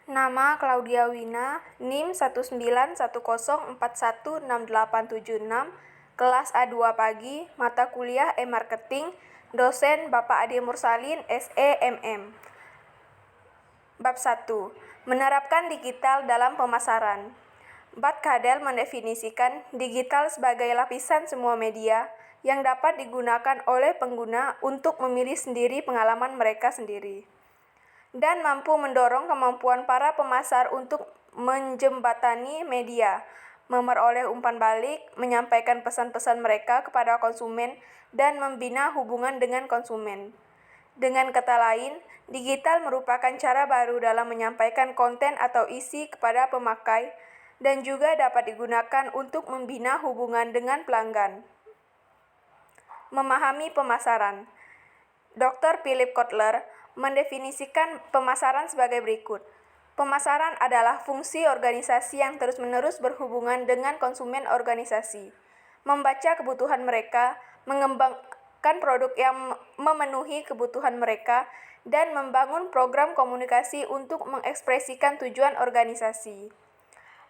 Nama Claudia Wina, NIM 19104168766, kelas A2 pagi, mata kuliah e-marketing, dosen Bapak Ade Mursalin, SE MM. Bab 1. Menerapkan digital dalam pemasaran. Bart Cadel mendefinisikan digital sebagai lapisan semua media yang dapat digunakan oleh pengguna untuk memilih sendiri pengalaman mereka sendiri, dan mampu mendorong kemampuan para pemasar untuk menjembatani media, memperoleh umpan balik, menyampaikan pesan-pesan mereka kepada konsumen, dan membina hubungan dengan konsumen. Dengan kata lain, digital merupakan cara baru dalam menyampaikan konten atau isi kepada pemakai dan juga dapat digunakan untuk membina hubungan dengan pelanggan. Memahami pemasaran. Dr. Philip Kotler mendefinisikan pemasaran sebagai berikut. Pemasaran adalah fungsi organisasi yang terus-menerus berhubungan dengan konsumen organisasi, membaca kebutuhan mereka, mengembangkan produk yang memenuhi kebutuhan mereka, dan membangun program komunikasi untuk mengekspresikan tujuan organisasi.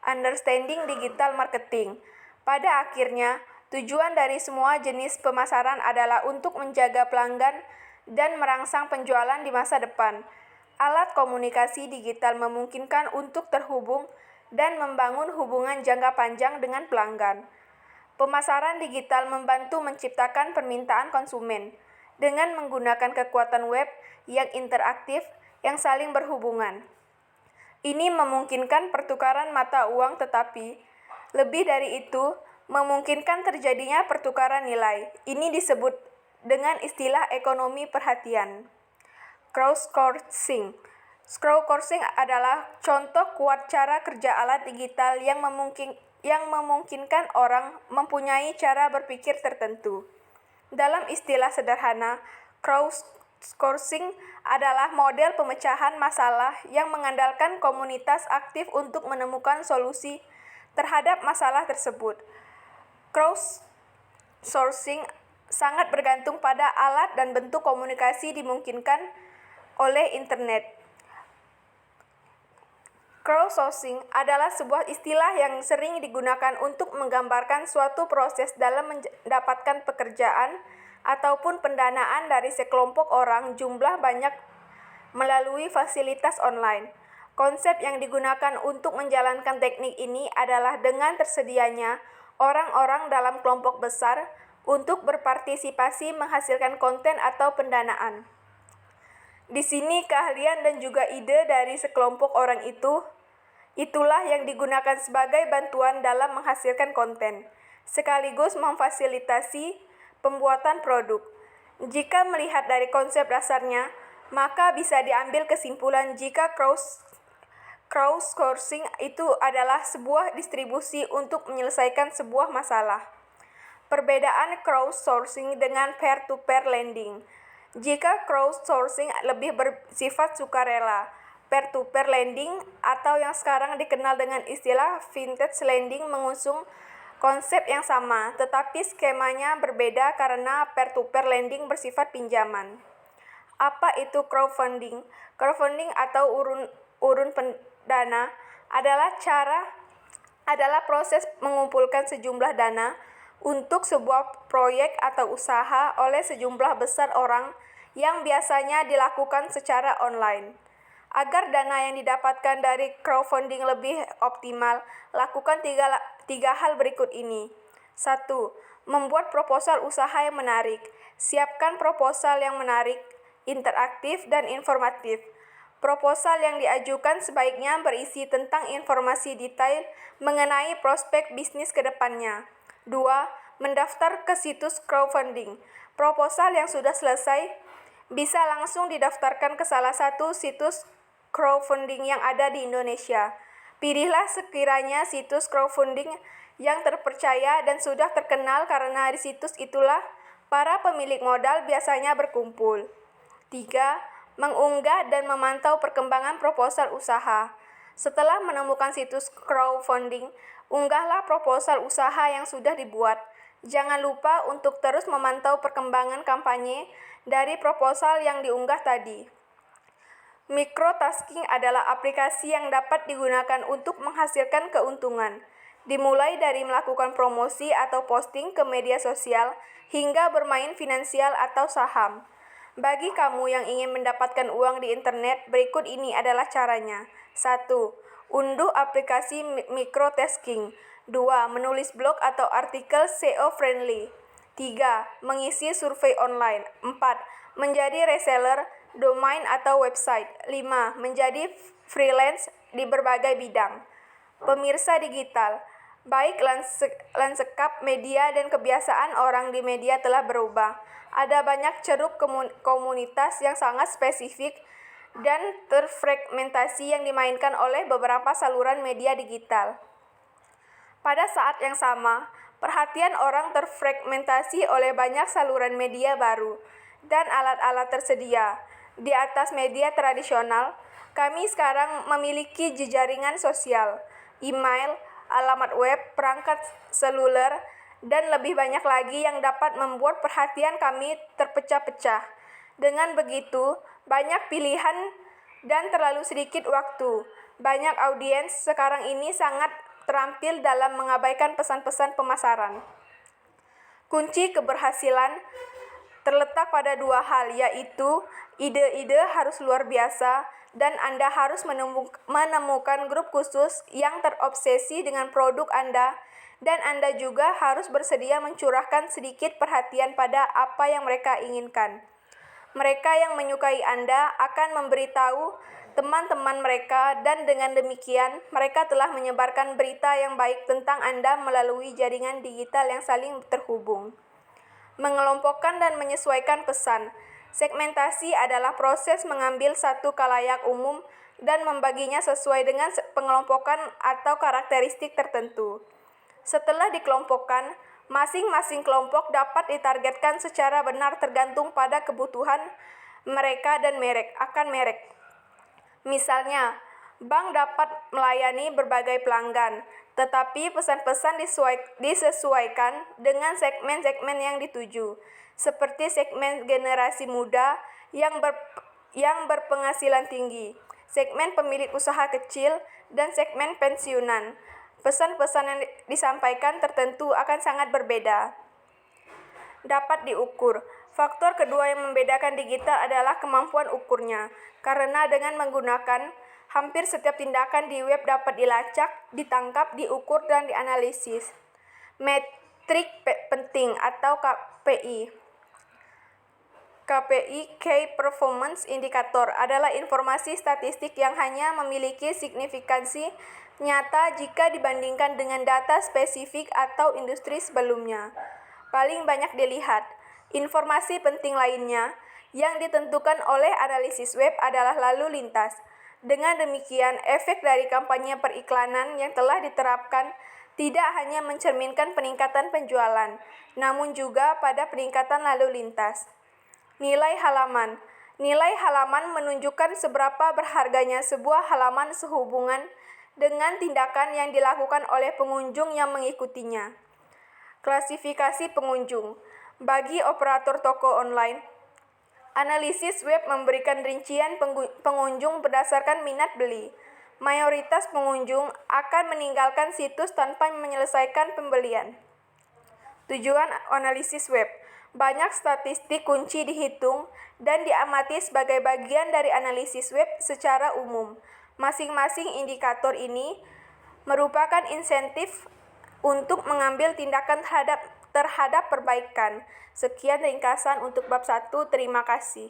Understanding digital marketing. Pada akhirnya, tujuan dari semua jenis pemasaran adalah untuk menjaga pelanggan dan merangsang penjualan di masa depan. Alat komunikasi digital memungkinkan untuk terhubung dan membangun hubungan jangka panjang dengan pelanggan. Pemasaran digital membantu menciptakan permintaan konsumen dengan menggunakan kekuatan web yang interaktif yang saling berhubungan. Ini memungkinkan pertukaran mata uang, tetapi lebih dari itu, memungkinkan terjadinya pertukaran nilai. Ini disebut dengan istilah ekonomi perhatian. Crowdsourcing. Crowdsourcing adalah contoh kuat cara kerja alat digital yang memungkinkan orang mempunyai cara berpikir tertentu. Dalam istilah sederhana, crowdsourcing adalah model pemecahan masalah yang mengandalkan komunitas aktif untuk menemukan solusi terhadap masalah tersebut. Crowdsourcing sangat bergantung pada alat dan bentuk komunikasi dimungkinkan oleh internet. Crowdsourcing adalah sebuah istilah yang sering digunakan untuk menggambarkan suatu proses dalam mendapatkan pekerjaan ataupun pendanaan dari sekelompok orang jumlah banyak melalui fasilitas online. Konsep yang digunakan untuk menjalankan teknik ini adalah dengan tersedianya orang-orang dalam kelompok besar untuk berpartisipasi menghasilkan konten atau pendanaan. Di sini keahlian dan juga ide dari sekelompok orang itulah yang digunakan sebagai bantuan dalam menghasilkan konten, sekaligus memfasilitasi pembuatan produk. Jika melihat dari konsep dasarnya, maka bisa diambil kesimpulan jika crowdsourcing itu adalah sebuah distribusi untuk menyelesaikan sebuah masalah. Perbedaan crowdsourcing dengan peer-to-peer lending. Jika crowdsourcing lebih bersifat sukarela, peer-to-peer lending atau yang sekarang dikenal dengan istilah vintage lending mengusung konsep yang sama, tetapi skemanya berbeda karena peer-to-peer lending bersifat pinjaman. Apa itu crowdfunding? Crowdfunding atau urun pendana adalah proses mengumpulkan sejumlah dana untuk sebuah proyek atau usaha oleh sejumlah besar orang yang biasanya dilakukan secara online. Agar dana yang didapatkan dari crowdfunding lebih optimal, lakukan tiga hal berikut ini. 1. Membuat proposal usaha yang menarik. Siapkan proposal yang menarik, interaktif, dan informatif. Proposal yang diajukan sebaiknya berisi tentang informasi detail mengenai prospek bisnis ke depannya. 2. Mendaftar ke situs crowdfunding. Proposal yang sudah selesai bisa langsung didaftarkan ke salah satu situs crowdfunding yang ada di Indonesia. Pilihlah sekiranya situs crowdfunding yang terpercaya dan sudah terkenal karena di situs itulah para pemilik modal biasanya berkumpul. 3. Mengunggah dan memantau perkembangan proposal usaha. Setelah menemukan situs crowdfunding, unggahlah proposal usaha yang sudah dibuat. Jangan lupa untuk terus memantau perkembangan kampanye dari proposal yang diunggah tadi. Microtasking adalah aplikasi yang dapat digunakan untuk menghasilkan keuntungan, dimulai dari melakukan promosi atau posting ke media sosial hingga bermain finansial atau saham. Bagi kamu yang ingin mendapatkan uang di internet, berikut ini adalah caranya. 1. Unduh aplikasi microtasking. 2. Menulis blog atau artikel SEO friendly. 3. Mengisi survei online. 4. Menjadi reseller domain atau website. 5. Menjadi freelance di berbagai bidang. Pemirsa digital, baik lanskap media dan kebiasaan orang di media telah berubah. Ada banyak ceruk komunitas yang sangat spesifik dan terfragmentasi yang dimainkan oleh beberapa saluran media digital. Pada saat yang sama, perhatian orang terfragmentasi oleh banyak saluran media baru dan alat-alat tersedia. Di atas media tradisional, kami sekarang memiliki jejaring sosial, email, alamat web, perangkat seluler, dan lebih banyak lagi yang dapat membuat perhatian kami terpecah-pecah. Dengan begitu, banyak pilihan dan terlalu sedikit waktu. Banyak audiens sekarang ini sangat terampil dalam mengabaikan pesan-pesan pemasaran. Kunci keberhasilan terletak pada dua hal, yaitu ide-ide harus luar biasa dan Anda harus menemukan grup khusus yang terobsesi dengan produk Anda, dan Anda juga harus bersedia mencurahkan sedikit perhatian pada apa yang mereka inginkan. Mereka yang menyukai Anda akan memberitahu teman-teman mereka, dan dengan demikian mereka telah menyebarkan berita yang baik tentang Anda melalui jaringan digital yang saling terhubung. Mengelompokkan dan menyesuaikan pesan. Segmentasi adalah proses mengambil satu khalayak umum dan membaginya sesuai dengan pengelompokan atau karakteristik tertentu. Setelah dikelompokkan, masing-masing kelompok dapat ditargetkan secara benar tergantung pada kebutuhan mereka dan merek. Misalnya, bank dapat melayani berbagai pelanggan, tetapi pesan-pesan disesuaikan dengan segmen-segmen yang dituju, seperti segmen generasi muda yang berpenghasilan tinggi, segmen pemilik usaha kecil, dan segmen pensiunan. Pesan-pesan yang disampaikan tertentu akan sangat berbeda. Dapat diukur. Faktor kedua yang membedakan digital adalah kemampuan ukurnya, karena dengan menggunakan hampir setiap tindakan di web dapat dilacak, ditangkap, diukur, dan dianalisis. Metrik penting atau KPI. KPI, Key Performance Indicator, adalah informasi statistik yang hanya memiliki signifikansi nyata jika dibandingkan dengan data spesifik atau industri sebelumnya. Paling banyak dilihat. Informasi penting lainnya yang ditentukan oleh analisis web adalah lalu lintas. Dengan demikian, efek dari kampanye periklanan yang telah diterapkan tidak hanya mencerminkan peningkatan penjualan, namun juga pada peningkatan lalu lintas. Nilai halaman. Nilai halaman menunjukkan seberapa berharganya sebuah halaman sehubungan dengan tindakan yang dilakukan oleh pengunjung yang mengikutinya. Klasifikasi pengunjung. Bagi operator toko online, analisis web memberikan rincian pengunjung berdasarkan minat beli. Mayoritas pengunjung akan meninggalkan situs tanpa menyelesaikan pembelian. Tujuan analisis web. Banyak statistik kunci dihitung dan diamati sebagai bagian dari analisis web secara umum. Masing-masing indikator ini merupakan insentif untuk mengambil tindakan terhadap perbaikan. Sekian ringkasan untuk bab 1. Terima kasih.